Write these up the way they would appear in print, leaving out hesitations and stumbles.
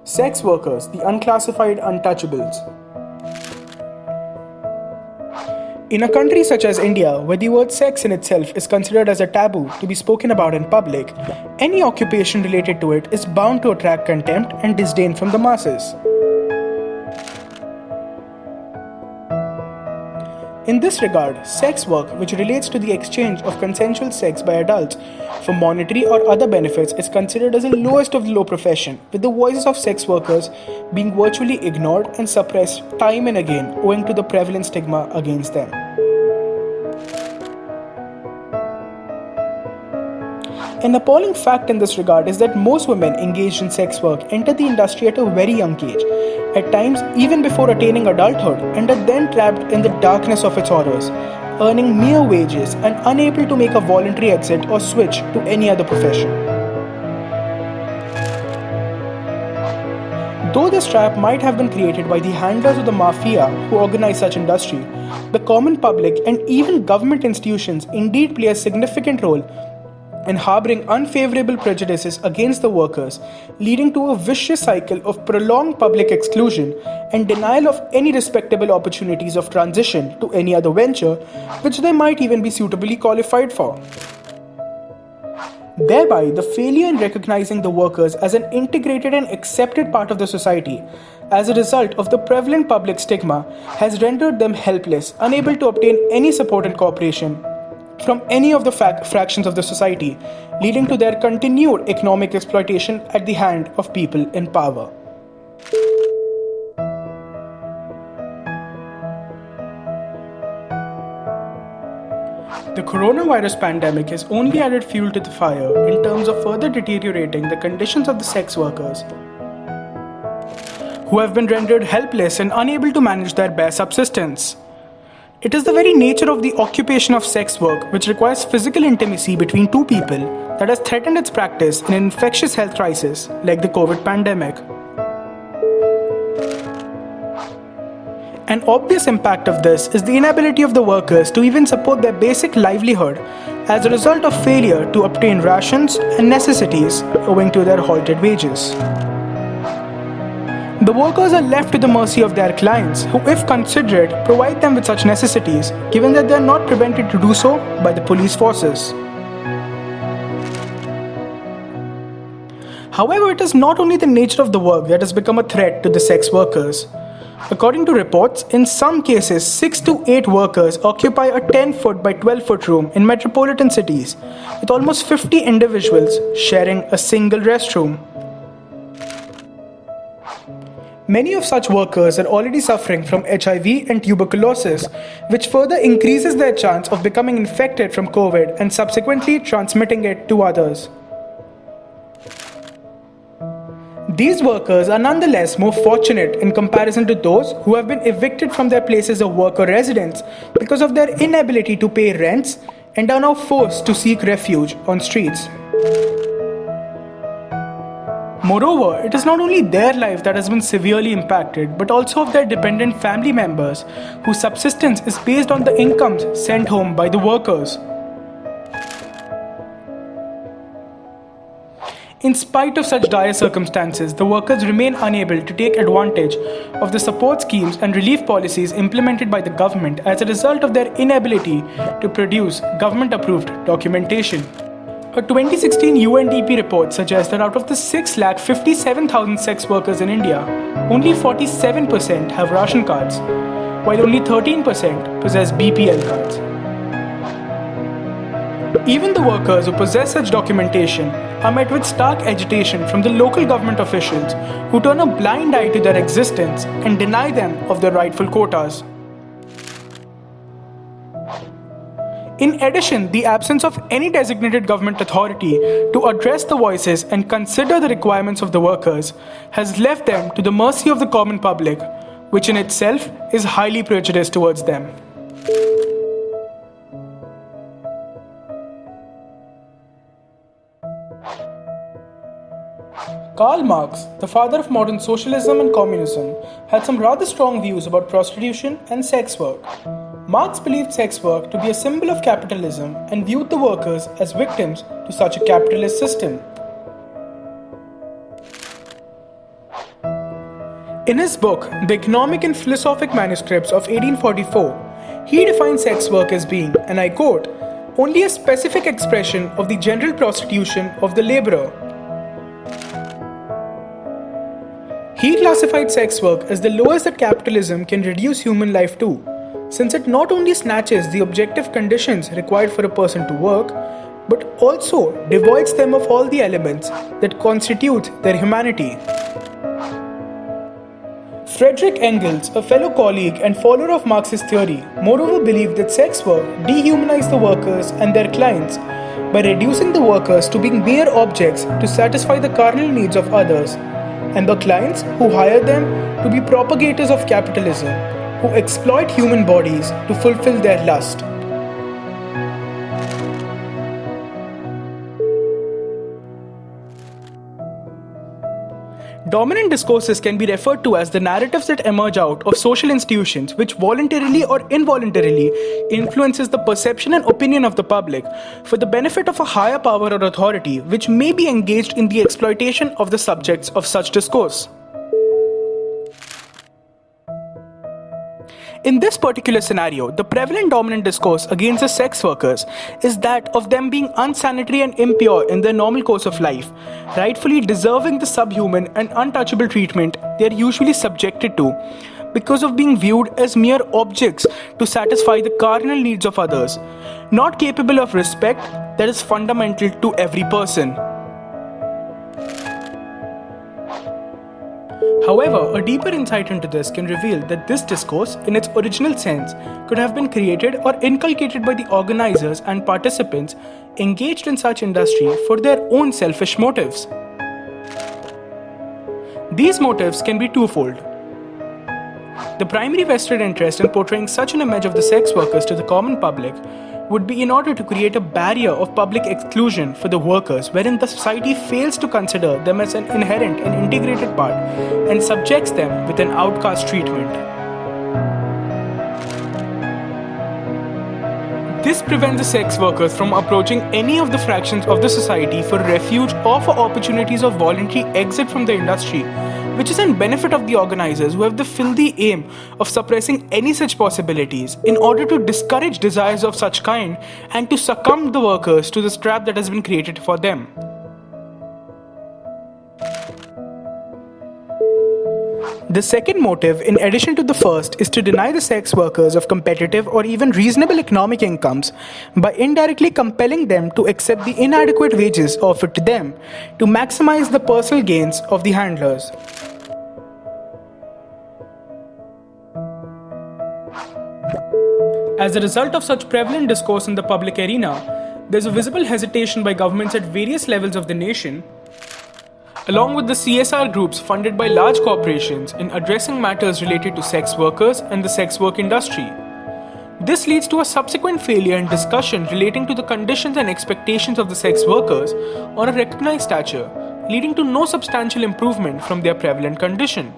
Sex workers, the unclassified untouchables. In a country such as India, where the word sex in itself is considered as a taboo to be spoken about in public, any occupation related to it is bound to attract contempt and disdain from the masses. In this regard, sex work, which relates to the exchange of consensual sex by adults for monetary or other benefits, is considered as the lowest of the low profession, with the voices of sex workers being virtually ignored and suppressed time and again owing to the prevalent stigma against them. An appalling fact in this regard is that most women engaged in sex work enter the industry at a very young age, at times even before attaining adulthood, and are then trapped in the darkness of its horrors, earning mere wages and unable to make a voluntary exit or switch to any other profession. Though this trap might have been created by the handlers of the mafia who organize such industry, the common public and even government institutions indeed play a significant role in harboring unfavorable prejudices against the workers, leading to a vicious cycle of prolonged public exclusion and denial of any respectable opportunities of transition to any other venture which they might even be suitably qualified for. Thereby, the failure in recognizing the workers as an integrated and accepted part of the society as a result of the prevalent public stigma has rendered them helpless, unable to obtain any support and cooperation from any of the fractions of the society, leading to their continued economic exploitation at the hand of people in power. The coronavirus pandemic has only added fuel to the fire in terms of further deteriorating the conditions of the sex workers, who have been rendered helpless and unable to manage their bare subsistence. It is the very nature of the occupation of sex work, which requires physical intimacy between two people, that has threatened its practice in an infectious health crisis like the COVID pandemic. An obvious impact of this is the inability of the workers to even support their basic livelihood as a result of failure to obtain rations and necessities owing to their halted wages. The workers are left to the mercy of their clients, who, if considerate, provide them with such necessities, given that they are not prevented to do so by the police forces. However, it is not only the nature of the work that has become a threat to the sex workers. According to reports, in some cases, 6 to 8 workers occupy a 10-foot by 12-foot room in metropolitan cities, with almost 50 individuals sharing a single restroom. Many of such workers are already suffering from HIV and tuberculosis, which further increases their chance of becoming infected from COVID and subsequently transmitting it to others. These workers are nonetheless more fortunate in comparison to those who have been evicted from their places of work or residence because of their inability to pay rents and are now forced to seek refuge on streets. Moreover, it is not only their life that has been severely impacted, but also of their dependent family members, whose subsistence is based on the incomes sent home by the workers. In spite of such dire circumstances, the workers remain unable to take advantage of the support schemes and relief policies implemented by the government as a result of their inability to produce government-approved documentation. A 2016 UNDP report suggests that out of the 6,57,000 sex workers in India, only 47% have ration cards, while only 13% possess BPL cards. Even the workers who possess such documentation are met with stark agitation from the local government officials, who turn a blind eye to their existence and deny them of their rightful quotas. In addition, the absence of any designated government authority to address the voices and consider the requirements of the workers has left them to the mercy of the common public, which in itself is highly prejudiced towards them. Karl Marx, the father of modern socialism and communism, had some rather strong views about prostitution and sex work. Marx believed sex work to be a symbol of capitalism and viewed the workers as victims to such a capitalist system. In his book, The Economic and Philosophic Manuscripts of 1844, he defines sex work as being, and I quote, only a specific expression of the general prostitution of the laborer. He classified sex work as the lowest that capitalism can reduce human life to, since it not only snatches the objective conditions required for a person to work, but also devoids them of all the elements that constitute their humanity. Friedrich Engels, a fellow colleague and follower of Marxist theory, moreover believed that sex work dehumanized the workers and their clients by reducing the workers to being mere objects to satisfy the carnal needs of others, and the clients who hire them to be propagators of capitalism, who exploit human bodies to fulfill their lust. Dominant discourses can be referred to as the narratives that emerge out of social institutions which voluntarily or involuntarily influences the perception and opinion of the public for the benefit of a higher power or authority which may be engaged in the exploitation of the subjects of such discourse. In this particular scenario, the prevalent dominant discourse against the sex workers is that of them being unsanitary and impure in their normal course of life, rightfully deserving the subhuman and untouchable treatment they are usually subjected to because of being viewed as mere objects to satisfy the carnal needs of others, not capable of respect that is fundamental to every person. However, a deeper insight into this can reveal that this discourse, in its original sense, could have been created or inculcated by the organizers and participants engaged in such industry for their own selfish motives. These motives can be twofold. The primary vested interest in portraying such an image of the sex workers to the common public would be in order to create a barrier of public exclusion for the workers wherein the society fails to consider them as an inherent and integrated part and subjects them with an outcast treatment. This prevents the sex workers from approaching any of the fractions of the society for refuge or for opportunities of voluntary exit from the industry, which is in benefit of the organizers who have the filthy aim of suppressing any such possibilities in order to discourage desires of such kind and to succumb the workers to the trap that has been created for them. The second motive, in addition to the first, is to deny the sex workers of competitive or even reasonable economic incomes by indirectly compelling them to accept the inadequate wages offered to them to maximize the personal gains of the handlers. As a result of such prevalent discourse in the public arena, there is a visible hesitation by governments at various levels of the nation, along with the CSR groups funded by large corporations, in addressing matters related to sex workers and the sex work industry. This leads to a subsequent failure in discussion relating to the conditions and expectations of the sex workers on a recognized stature, leading to no substantial improvement from their prevalent condition.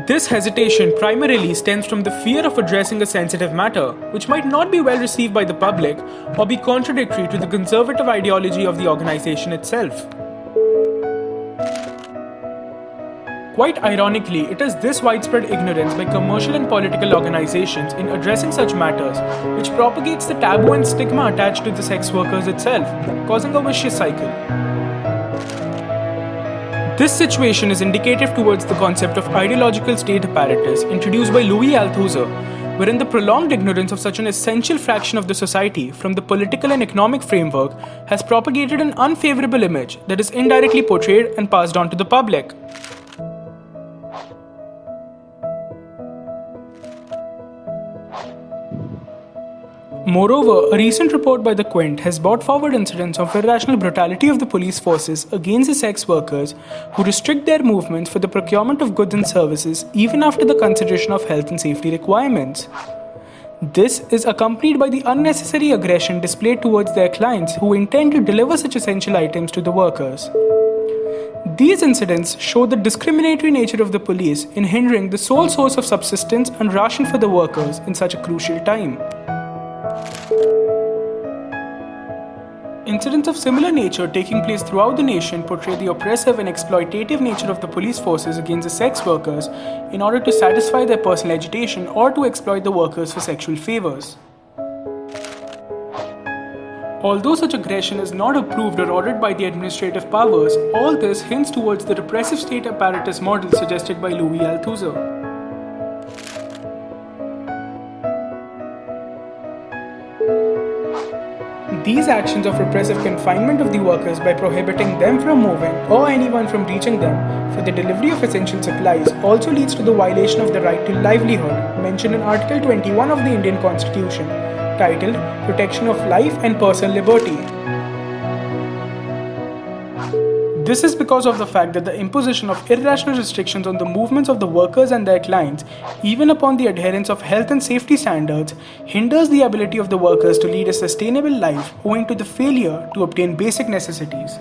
This hesitation primarily stems from the fear of addressing a sensitive matter, which might not be well received by the public or be contradictory to the conservative ideology of the organization itself. Quite ironically, it is this widespread ignorance by commercial and political organizations in addressing such matters which propagates the taboo and stigma attached to the sex workers itself, causing a vicious cycle. This situation is indicative towards the concept of ideological state apparatus introduced by Louis Althusser, wherein the prolonged ignorance of such an essential fraction of the society from the political and economic framework has propagated an unfavorable image that is indirectly portrayed and passed on to the public. Moreover, a recent report by the Quint has brought forward incidents of irrational brutality of the police forces against the sex workers who restrict their movements for the procurement of goods and services even after the consideration of health and safety requirements. This is accompanied by the unnecessary aggression displayed towards their clients who intend to deliver such essential items to the workers. These incidents show the discriminatory nature of the police in hindering the sole source of subsistence and ration for the workers in such a crucial time. Incidents of similar nature taking place throughout the nation portray the oppressive and exploitative nature of the police forces against the sex workers in order to satisfy their personal agitation or to exploit the workers for sexual favors. Although such aggression is not approved or ordered by the administrative powers, all this hints towards the repressive state apparatus model suggested by Louis Althusser. These actions of repressive confinement of the workers by prohibiting them from moving or anyone from reaching them for the delivery of essential supplies also leads to the violation of the right to livelihood mentioned in Article 21 of the Indian Constitution, titled Protection of Life and Personal Liberty. This is because of the fact that the imposition of irrational restrictions on the movements of the workers and their clients, even upon the adherence of health and safety standards, hinders the ability of the workers to lead a sustainable life owing to the failure to obtain basic necessities.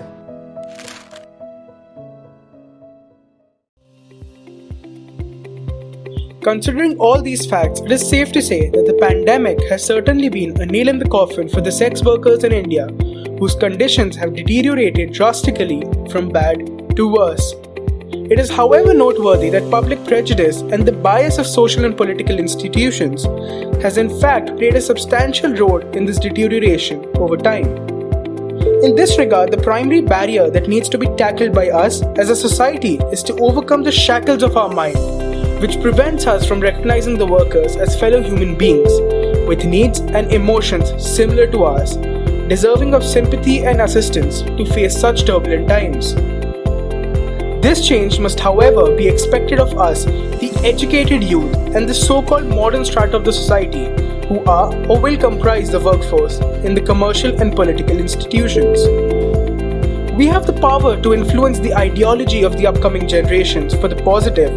Considering all these facts, it is safe to say that the pandemic has certainly been a nail in the coffin for the sex workers in India, whose conditions have deteriorated drastically from bad to worse. It is, however, noteworthy that public prejudice and the bias of social and political institutions has in fact played a substantial role in this deterioration over time. In this regard, the primary barrier that needs to be tackled by us as a society is to overcome the shackles of our mind, which prevents us from recognizing the workers as fellow human beings with needs and emotions similar to ours, deserving of sympathy and assistance to face such turbulent times. This change must, however, be expected of us, the educated youth and the so-called modern strata of the society, who are or will comprise the workforce in the commercial and political institutions. We have the power to influence the ideology of the upcoming generations for the positive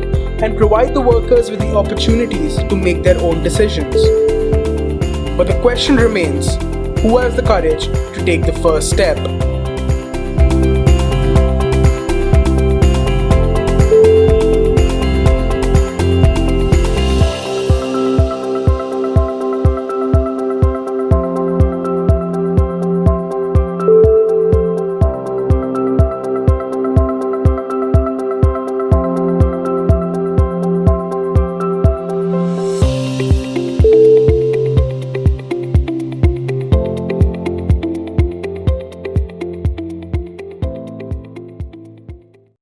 and provide the workers with the opportunities to make their own decisions. But the question remains, who has the courage to take the first step?